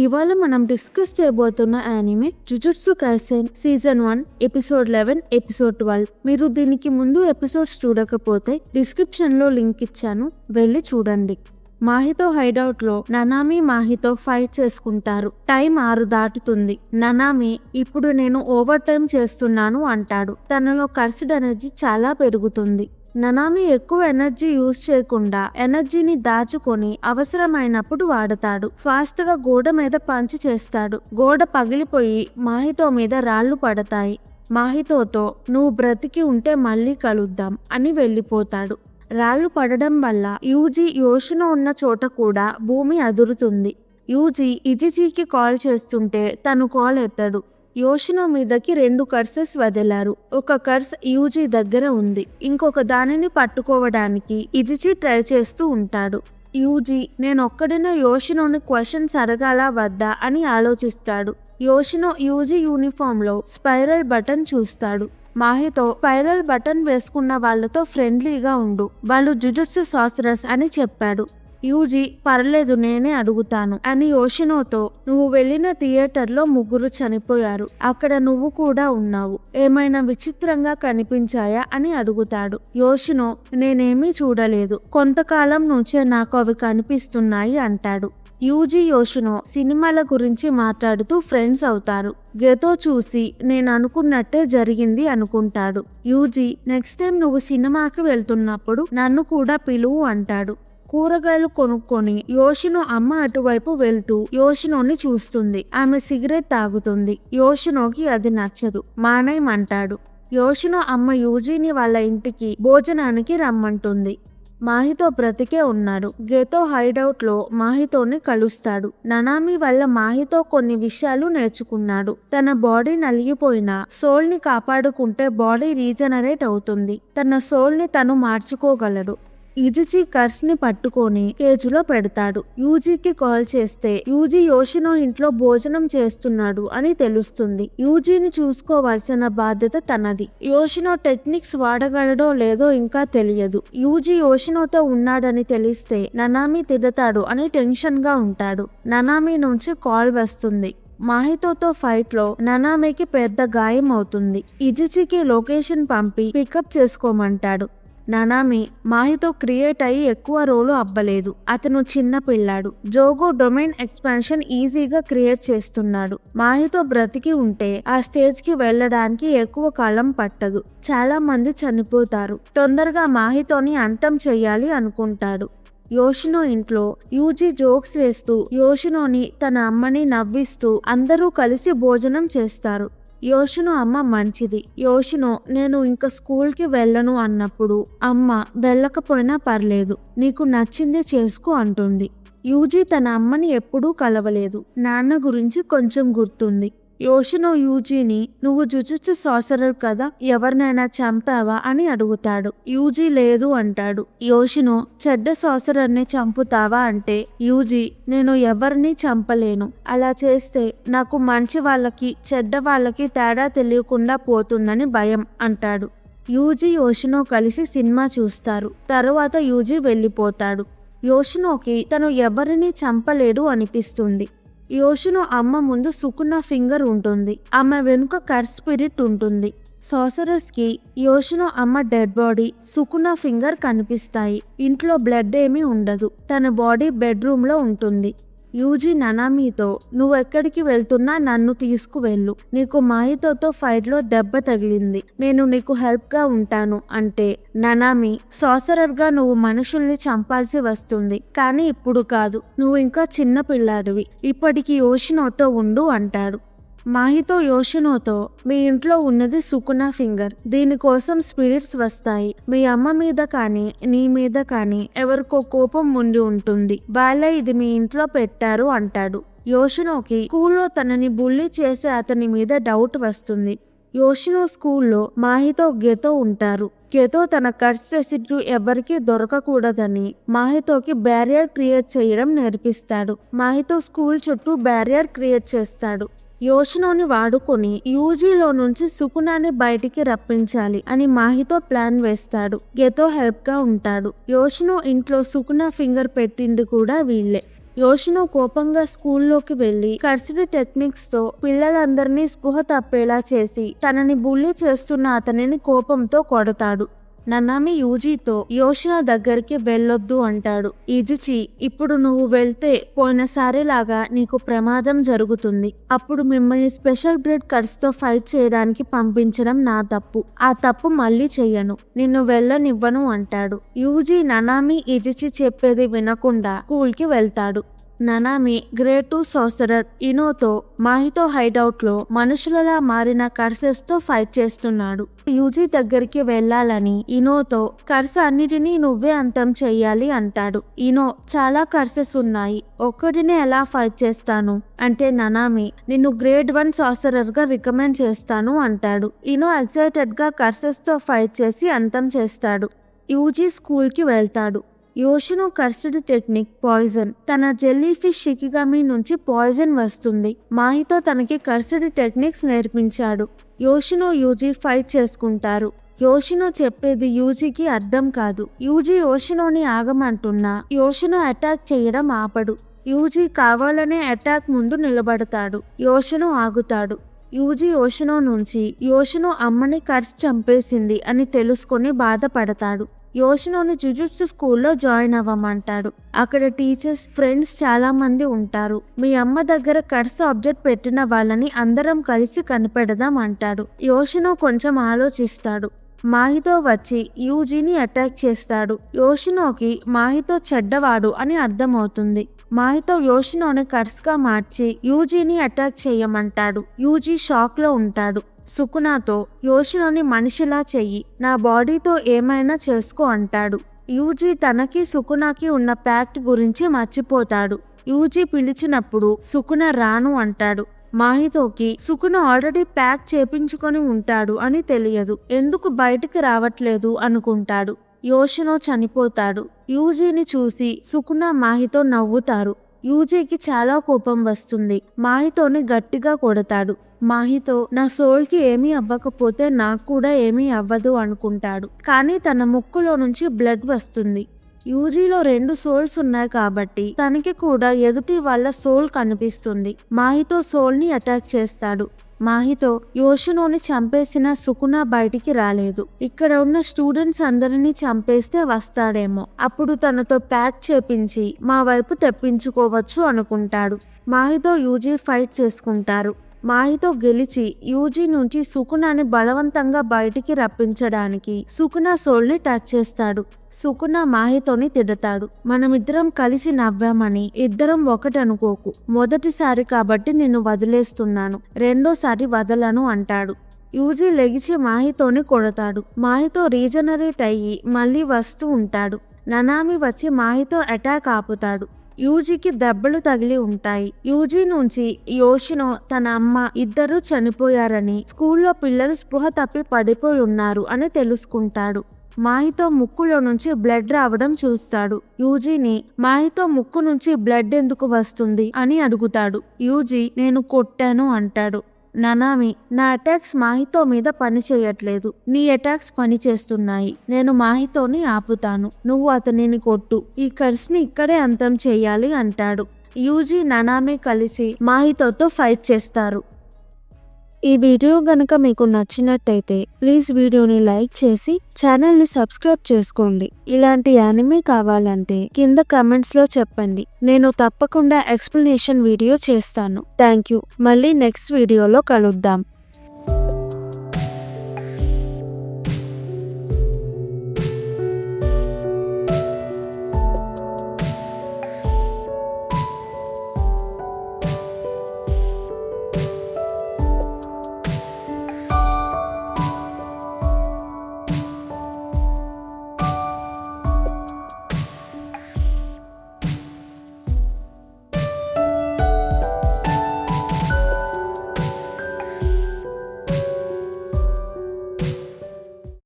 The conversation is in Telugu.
ఇవాళ మనం డిస్కస్ చేయబోతున్న anime jujutsu Kaisen season 1 episode 11 episode 12. మీరు దీనికి ముందు ఎపిసోడ్స్ చూడకపోతే డిస్క్రిప్షన్ లో లింక్ ఇచ్చాను, వెళ్ళి చూడండి. మాహితో హైడౌట్ లో ననామి మాహితో ఫైట్ చేసుకుంటారు. టైం 6 దాటుతుంది. ననామి ఇప్పుడు నేను ఓవర్ టైం చేస్తున్నాను అంటాడు. తనలో కర్స్డ్ ఎనర్జీ చాలా పెరుగుతుంది. ననామి ఎక్కువ ఎనర్జీ యూజ్ చేయకుండా ఎనర్జీని దాచుకొని అవసరమైనప్పుడు వాడతాడు. ఫాస్ట్ గా గోడ మీద పంచ్ చేస్తాడు. గోడ పగిలిపోయి మాహితో మీద రాళ్లు పడతాయి. మాహితోతో నువ్వు బ్రతికి ఉంటే మళ్ళీ కలుద్దాం అని వెళ్ళిపోతాడు. రాళ్లు పడడం వల్ల యూజీ యోషినో ఉన్న చోట కూడా భూమి అదురుతుంది. యూజీ ఇజిజీకి కాల్ చేస్తుంటే తను కాల్ ఎత్తడు. యోషినో మీదకి 2 కర్సెస్ వదిలారు. ఒక కర్స్ యూజీ దగ్గర ఉంది. ఇంకొక దానిని పట్టుకోవడానికి ఇజిజీ ట్రై చేస్తూ ఉంటాడు. యూజీ నేనొక్కడినే యోషినోని క్వశ్చన్స్ అడగాలా వద్దా అని ఆలోచిస్తాడు. యోషినో యూజీ యూనిఫామ్ లో స్పైరల్ బటన్ చూస్తాడు. మాహితో స్పైరల్ బటన్ వేసుకున్న వాళ్లతో ఫ్రెండ్లీగా ఉండు, వాళ్ళు జుజుట్సు సాసరస్ అని చెప్పాడు. యూజీ పర్లేదు నేనే అడుగుతాను అని యోషినోతో నువ్వు వెళ్ళిన థియేటర్లో 3 చనిపోయారు, అక్కడ నువ్వు కూడా ఉన్నావు, ఏమైనా విచిత్రంగా కనిపించాయా అని అడుగుతాడు. యోషినో నేనేమీ చూడలేదు, కొంతకాలం నుంచే నాకు అవి కనిపిస్తున్నాయి అంటాడు. యూజీ యోషినో సినిమాల గురించి మాట్లాడుతూ ఫ్రెండ్స్ అవుతారు. గెతో చూసి నేను అనుకున్నట్టే జరిగింది అనుకుంటాడు. యూజీ నెక్స్ట్ టైం నువ్వు సినిమాకి వెళ్తున్నప్పుడు నన్ను కూడా పిలువు అంటాడు. కూరగాయలు కొనుక్కొని యోషినో అమ్మ అటువైపు వెళ్తూ యోషినోని చూస్తుంది. ఆమె సిగరెట్ తాగుతుంది. యోషినోకి అది నచ్చదు, మానేయమంటాడు. యోషినో అమ్మ యూజీని వాళ్ళ ఇంటికి భోజనానికి రమ్మంటుంది. మాహితో బ్రతికే ఉన్నాడు. గెతో హైడౌట్ లో మాహితోని కలుస్తాడు. ననామి వల్ల మాహితో కొన్ని విషయాలు నేర్చుకున్నాడు. తన బాడీ నలిగిపోయినా సోల్ ని కాపాడుకుంటే బాడీ రీజనరేట్ అవుతుంది. తన సోల్ ని తను మార్చుకోగలడు. ఇజిజీ కర్స్ ని పట్టుకొని కేజులో పెడతాడు. యూజీకి కాల్ చేస్తే యూజీ యోషినో ఇంట్లో భోజనం చేస్తున్నాడు అని తెలుస్తుంది. యూజీని చూసుకోవాల్సిన బాధ్యత తనది. యోషినో టెక్నిక్స్ వాడగలడో లేదో ఇంకా తెలియదు. యూజీ యోషినోతో ఉన్నాడని తెలిస్తే ననామి తిడతాడు అని టెన్షన్ గా ఉంటాడు. ననామి నుంచి కాల్ వస్తుంది. మాహితోతో ఫైట్ లో ననామికి పెద్ద గాయం అవుతుంది. ఇజిజీకి లొకేషన్ పంపి పికప్ చేసుకోమంటాడు. ననామి మాహితో క్రియేట్ అయ్యి ఎక్కువ రోజులు అవ్వలేదు. అతను చిన్న పిల్లాడు. జోగో డొమైన్ ఎక్స్పాన్షన్ ఈజీగా క్రియేట్ చేస్తున్నాడు. మాహితో బ్రతికి ఉంటే ఆ స్టేజ్ కి వెళ్ళడానికి ఎక్కువ కాలం పట్టదు. చాలా మంది చనిపోతారు. తొందరగా మాహితోని అంతం చెయ్యాలి అనుకుంటాడు. యోషినో ఇంట్లో యూజీ జోక్స్ వేస్తూ యోషినోని తన అమ్మని నవ్విస్తూ అందరూ కలిసి భోజనం చేస్తారు. యోషినో అమ్మ మంచిది. యోషినో నేను ఇంకా స్కూల్కి వెళ్ళను అన్నప్పుడు అమ్మ వెళ్ళకపోయినా పర్లేదు, నీకు నచ్చింది చేసుకో అంటుంది. యూజీ తన అమ్మని ఎప్పుడూ కలవలేదు. నాన్న గురించి కొంచెం గుర్తుంది. యోషినో యూజీని నువ్వు జుజుట్సు సాసరర్ కదా, ఎవరినైనా చంపావా అని అడుగుతాడు. యూజీ లేదు అంటాడు. యోషినో చెడ్డ సాసరర్ని చంపుతావా అంటే యూజీ నేను ఎవరిని చంపలేను, అలా చేస్తే నాకు మంచి వాళ్ళకి చెడ్డ వాళ్ళకి తేడా తెలియకుండా పోతుందని భయం అంటాడు. యూజీ యోషినో కలిసి సినిమా చూస్తారు. తరువాత యూజీ వెళ్ళిపోతాడు. యోషినోకి తను ఎవరిని చంపలేడు అనిపిస్తుంది. యోషినో అమ్మ ముందు సుకునా ఫింగర్ ఉంటుంది. ఆమె వెనుక కర్స్ స్పిరిట్ ఉంటుంది. సాసరస్ కి యోషినో అమ్మ డెడ్ బాడీ, సుకునా ఫింగర్ కనిపిస్తాయి. ఇంట్లో బ్లడ్ ఏమీ ఉండదు. తన బాడీ బెడ్రూమ్ లో ఉంటుంది. యూజీ ననామితో నువ్వు ఎక్కడికి వెళ్తున్నా నన్ను తీసుకువెళ్ళు, నీకు మాహితోతో ఫైట్ లో దెబ్బ తగిలింది, నేను నీకు హెల్ప్ గా ఉంటాను అంటే ననామి సాసరర్ గా నువ్వు మనుషుల్ని చంపాల్సి వస్తుంది, కానీ ఇప్పుడు కాదు, నువ్వు ఇంకా చిన్న పిల్లాడివి, ఇప్పటికి యోషినోతో ఉండు అంటాడు. మాహితో యోషినోతో మీ ఇంట్లో ఉన్నది సుకునా ఫింగర్, దీనికోసం స్పిరిట్స్ వస్తాయి. మీ అమ్మ మీద కానీ నీ మీద కానీ ఎవరికో కోపం ఉండి ఉంటుంది, వాళ్ళే ఇది మీ ఇంట్లో పెట్టారు అంటాడు. యోషినోకి స్కూల్లో తనని బుల్లీ చేసే అతని మీద డౌట్ వస్తుంది. యోషినో స్కూల్లో మాహితో గెతో ఉంటారు. గెతో తన కర్స్ రెసిడ్యూ ఎవరికీ దొరకకూడదని మాహితోకి బ్యారియర్ క్రియేట్ చేయడం నేర్పిస్తాడు. మాహితో స్కూల్ చుట్టూ బ్యారియర్ క్రియేట్ చేస్తాడు. యోషినోని వాడుకొని యూజీలో నుంచి సుకునాని బయటికి రప్పించాలి అని మాహితో ప్లాన్ వేస్తాడు. గెతో హెల్ప్ గా ఉంటాడు. యోషినో ఇంట్లో సుకునా ఫింగర్ పెట్టింది కూడా వీళ్ళే. యోషినో కోపంగా స్కూల్లోకి వెళ్లి కర్సిడి టెక్నిక్స్ తో పిల్లలందరినీ స్పృహ తప్పేలా చేసి తనని బుల్లీ చేస్తున్న అతనిని కోపంతో కొడతాడు. ననామి యూజీతో యోషినో దగ్గరికి వెళ్ళొద్దు అంటాడు. ఇజిచి, ఇప్పుడు నువ్వు వెళ్తే పోయినసారిలాగా నీకు ప్రమాదం జరుగుతుంది. అప్పుడు మిమ్మల్ని స్పెషల్ బ్రెడ్ కట్స్ తో ఫైట్ చేయడానికి పంపించడం నా తప్పు. ఆ తప్పు మళ్ళీ చెయ్యను. నిన్ను వెళ్ళనివ్వను అంటాడు. యూజీ ననామి ఇజిచి చెప్పేది వినకుండా స్కూల్ కి వెళ్తాడు. ననామి గ్రేడ్ 2 సార్సరర్ ఇనోతో మాహితో హైడౌట్ లో మనుషులలా మారిన కర్సెస్ తో ఫైట్ చేస్తున్నాడు. యూజీ దగ్గరికి వెళ్లాలని ఇనోతో కర్స్ అన్నిటినీ నువ్వే అంతం చెయ్యాలి అంటాడు. ఇనో, చాలా కర్సెస్ ఉన్నాయి, ఒక్కటినే ఎలా ఫైట్ చేస్తాను అంటే ననామి, నిన్ను గ్రేడ్ 1 సార్సరర్ గా రికమెండ్ చేస్తాను అంటాడు. ఇనో ఎక్సైటెడ్ గా కర్సెస్ తో ఫైట్ చేసి అంతం చేస్తాడు. యూజీ స్కూల్ కి వెళ్తాడు. Yoshino cursed technique poison. తన జెల్లీ ఫిష్ షికిగమి నుంచి పాయిజన్ వస్తుంది. మాహితో తనకి కర్సిడి టెక్నిక్స్ నేర్పించాడు. యోషినో యూజీ ఫైట్ చేసుకుంటారు. యోషినో చెప్పేది యూజీకి అర్థం కాదు. యూజీ యోషినోని ఆగమంటున్నా యోషినో అటాక్ చేయడం ఆపడు. యూజీ కావాలనే అటాక్ ముందు నిలబడతాడు. యోషినో ఆగుతాడు. యూజీ యోషినో నుంచి యోషినో అమ్మని కర్స్ చంపేసింది అని తెలుసుకొని బాధపడతాడు. యోషినోని జుజుట్సు స్కూల్లో జాయిన్ అవ్వమంటాడు. అక్కడ టీచర్స్, ఫ్రెండ్స్ చాలా మంది ఉంటారు. మీ అమ్మ దగ్గర కర్స్ ఆబ్జెక్ట్ పెట్టిన వాళ్ళని అందరం కలిసి కనిపెడదాం అంటాడు. యోషినో కొంచెం ఆలోచిస్తాడు. మాహితో వచ్చి యూజీని అటాక్ చేస్తాడు. యోషినోకి మాహితో చెడ్డవాడు అని అర్థమవుతుంది. మాహితో యోషినోని కర్స్ గా మార్చి యూజీని అటాక్ చేయమంటాడు. యూజీ షాక్ లో ఉంటాడు. సుకునాతో యోషినోని మనిషిలా చెయ్యి, నా బాడీతో ఏమైనా చేసుకో అంటాడు. యూజీ తనకి సుకునాకి ఉన్న ప్యాక్ట్ గురించి మర్చిపోతాడు. యూజీ పిలిచినప్పుడు సుకున రాను అంటాడు. మాహితోకి సుకున ఆల్రెడీ ప్యాక్ చేపించుకొని ఉంటాడు అని తెలియదు. ఎందుకు బయటికి రావట్లేదు అనుకుంటాడు. యోషినో చనిపోతాడు. యూజీని చూసి సుకున మాహితో నవ్వుతారు. యూజీకి చాలా కోపం వస్తుంది. మాహితోని గట్టిగా కొడతాడు. మాహితో, నా సోల్ కి ఏమీ అవ్వకపోతే నాకు కూడా ఏమీ అవ్వదు అనుకుంటాడు. కానీ తన ముక్కులో నుంచి బ్లడ్ వస్తుంది. యూజీలో 2 సోల్స్ ఉన్నాయి కాబట్టి తనకి కూడా ఎదుటి వాళ్ళ సోల్ కనిపిస్తుంది. మాహితో సోల్ ని అటాక్ చేస్తాడు. మాహితో యోషినోని చంపేసిన సుకున బయటికి రాలేదు. ఇక్కడ ఉన్న స్టూడెంట్స్ అందరినీ చంపేస్తే వస్తాడేమో, అప్పుడు తనతో ప్యాక్ చేపించి మా వైపు తెప్పించుకోవచ్చు అనుకుంటాడు. మాహితో యూజీ ఫైట్ చేసుకుంటారు. మాహితో గెలిచి యూజీ నుంచి సుకునాని బలవంతంగా బయటికి రప్పించడానికి సుకున సోల్ ని టచ్ చేస్తాడు. సుకున మాహితోని తిడతాడు. మనమిద్దరం కలిసి నవ్వామని ఇద్దరం ఒకటనుకోకు. మొదటిసారి కాబట్టి నిన్ను వదిలేస్తున్నాను, రెండోసారి వదలను అంటాడు. యూజీ లెగిచి మాహితోని కొడతాడు. మాహితో రీజనరేట్ అయ్యి మళ్ళీ వస్తూ ఉంటాడు. ననామి వచ్చి మాహితో అటాక్ ఆపుతాడు. యూజీకి దెబ్బలు తగిలి ఉంటాయి. యూజీ నుంచి యోషినో, తన అమ్మ ఇద్దరు చనిపోయారని, స్కూల్లో పిల్లలు స్పృహ తప్పి పడిపోయి ఉన్నారు అని తెలుసుకుంటాడు. మాహితో ముక్కులో నుంచి బ్లడ్ రావడం చూస్తాడు. యూజీని మాహితో ముక్కు నుంచి బ్లడ్ ఎందుకు వస్తుంది అని అడుగుతాడు. యూజీ, నేను కొట్టాను అంటాడు. ననామి, నా అటాక్స్ మాహితో మీద పని చేయట్లేదు, నీ అటాక్స్ పని చేస్తున్నాయి. నేను మాహితోని ఆపుతాను, నువ్వు అతనిని కొట్టు, ఈ కర్స్ ని ఇక్కడే అంతం చేయాలి అంటాడు. యూజీ, ననామి కలిసి మాహితోతో ఫైట్ చేస్తారు. ఈ వీడియో గనక మీకు నచ్చినట్టయితే ప్లీజ్ వీడియోని లైక్ చేసి ఛానల్ని సబ్స్క్రైబ్ చేసుకోండి. ఇలాంటి యానిమే కావాలంటే కింద కమెంట్స్ లో చెప్పండి, నేను తప్పకుండా ఎక్స్ప్లెనేషన్ వీడియో చేస్తాను. Thank you. మళ్ళీ నెక్స్ట్ వీడియోలో కలుద్దాం.